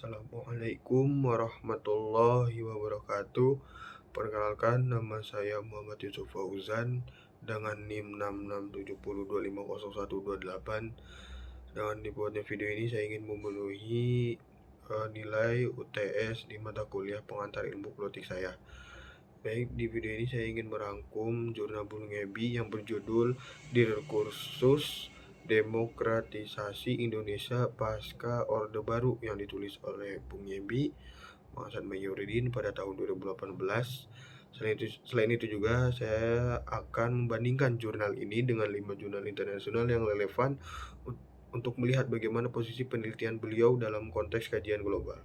Assalamualaikum warahmatullahi wabarakatuh. Perkenalkan, nama saya Muhammad Yusuf Fauzan dengan NIM 6670250128. Dengan dibuatnya video ini saya ingin memenuhi nilai UTS di mata kuliah pengantar ilmu politik saya. Baik, di video ini saya ingin merangkum jurnal Bung Ebi yang berjudul Diskursus Demokratisasi Indonesia Pasca Orde Baru yang ditulis oleh Bung Ebi Muhammad Mahyudin pada tahun 2018. Selain itu juga saya akan membandingkan jurnal ini dengan 5 jurnal internasional yang relevan untuk melihat bagaimana posisi penelitian beliau dalam konteks kajian global.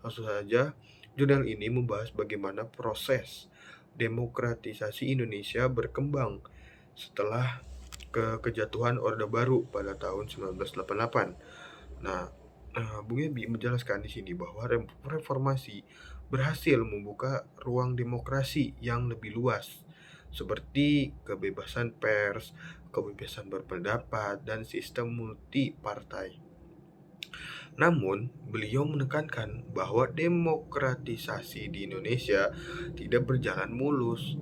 Langsung saja, jurnal ini membahas bagaimana proses demokratisasi Indonesia berkembang setelah kejatuhan Orde Baru pada tahun 1988. Nah, Bung Ebi menjelaskan di sini bahwa reformasi berhasil membuka ruang demokrasi yang lebih luas, seperti kebebasan pers, kebebasan berpendapat, dan sistem multi partai. Namun, beliau menekankan bahwa demokratisasi di Indonesia tidak berjalan mulus.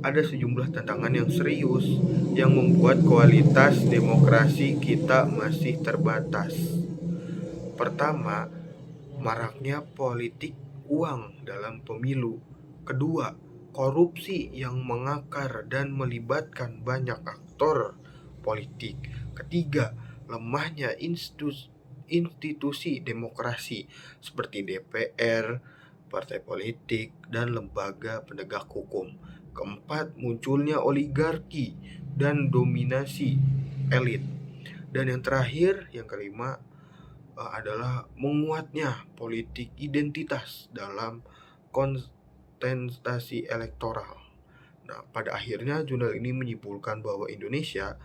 Ada sejumlah tantangan yang serius yang membuat kualitas demokrasi kita masih terbatas. Pertama, maraknya politik uang dalam pemilu. Kedua, korupsi yang mengakar dan melibatkan banyak aktor politik. Ketiga, lemahnya institusi demokrasi seperti DPR, partai politik, dan lembaga penegak hukum. Keempat, munculnya oligarki dan dominasi elit. Dan yang terakhir, yang kelima, adalah menguatnya politik identitas dalam kontestasi elektoral. Nah, pada akhirnya jurnal ini menyimpulkan bahwa Indonesia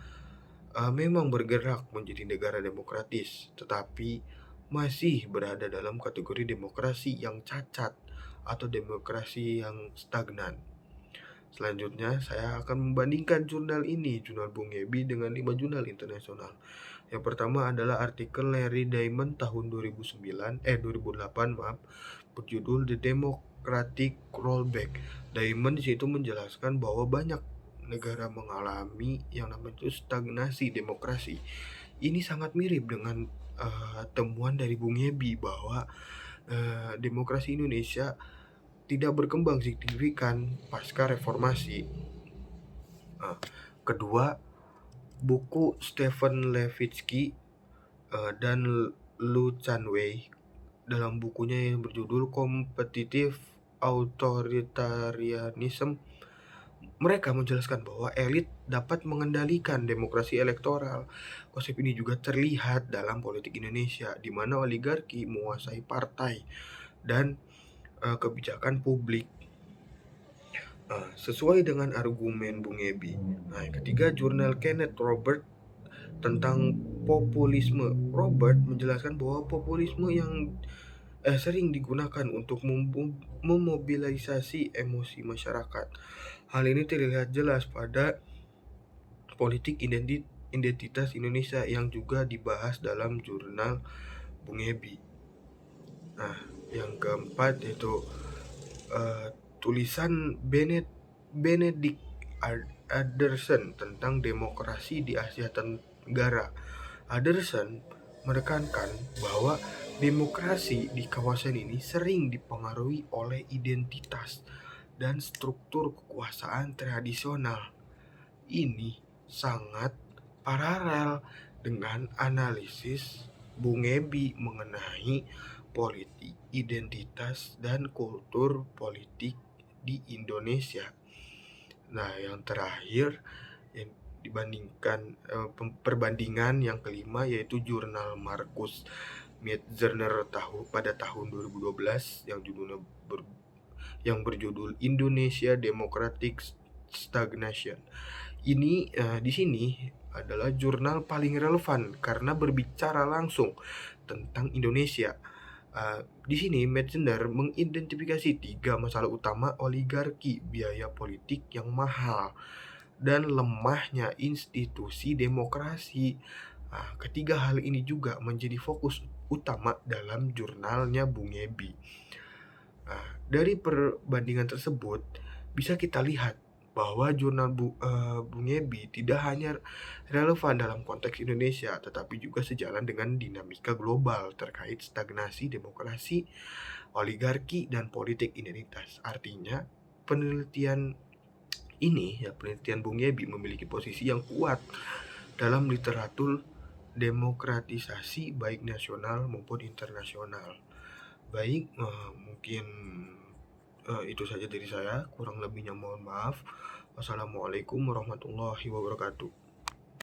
memang bergerak menjadi negara demokratis, tetapi masih berada dalam kategori demokrasi yang cacat atau demokrasi yang stagnan. Selanjutnya, saya akan membandingkan jurnal ini, jurnal Bung Ebi, dengan 5 jurnal internasional. Yang pertama adalah artikel Larry Diamond tahun 2008, berjudul The Democratic Rollback. Diamond di situ menjelaskan bahwa banyak negara mengalami yang namanya stagnasi demokrasi. Ini sangat mirip dengan temuan dari Bung Ebi bahwa demokrasi Indonesia tidak berkembang signifikan pasca reformasi. Kedua, buku Stephen Levitsky dan Lu Chanwei dalam bukunya yang berjudul Competitive Authoritarianism, mereka menjelaskan bahwa elit dapat mengendalikan demokrasi elektoral. Konsep ini juga terlihat dalam politik Indonesia, di mana oligarki menguasai partai dan kebijakan publik. Sesuai dengan argumen Bung Ebi. Nah, yang ketiga, jurnal Kenneth Robert tentang populisme. Robert menjelaskan bahwa populisme yang sering digunakan untuk memobilisasi emosi masyarakat. Hal ini terlihat jelas pada politik identitas Indonesia yang juga dibahas dalam jurnal Bung Ebi. Nah, yang keempat yaitu tulisan Benedict Anderson tentang demokrasi di Asia Tenggara. Anderson menekankan bahwa demokrasi di kawasan ini sering dipengaruhi oleh identitas dan struktur kekuasaan tradisional. Ini sangat paralel dengan analisis Bung Ebi mengenai politik, identitas, dan kultur politik di Indonesia. Nah, yang terakhir yang dibandingkan perbandingan yang kelima yaitu jurnal Markus Metzner pada tahun 2012 yang berjudul Indonesia Democratic Stagnation. Ini di sini adalah jurnal paling relevan karena berbicara langsung tentang Indonesia. Di sini Metzner mengidentifikasi 3 masalah utama: oligarki, biaya politik yang mahal, dan lemahnya institusi demokrasi. Ketiga hal ini juga menjadi fokus utama dalam jurnalnya Bung Yebi. Nah, dari perbandingan tersebut bisa kita lihat bahwa jurnal Bung Yebi tidak hanya relevan dalam konteks Indonesia, tetapi juga sejalan dengan dinamika global terkait stagnasi demokrasi, oligarki, dan politik identitas. Artinya, penelitian penelitian Bung Yebi memiliki posisi yang kuat dalam literatur demokratisasi baik nasional maupun internasional. Baik, mungkin itu saja dari saya. Kurang lebihnya mohon maaf. Wassalamualaikum warahmatullahi wabarakatuh.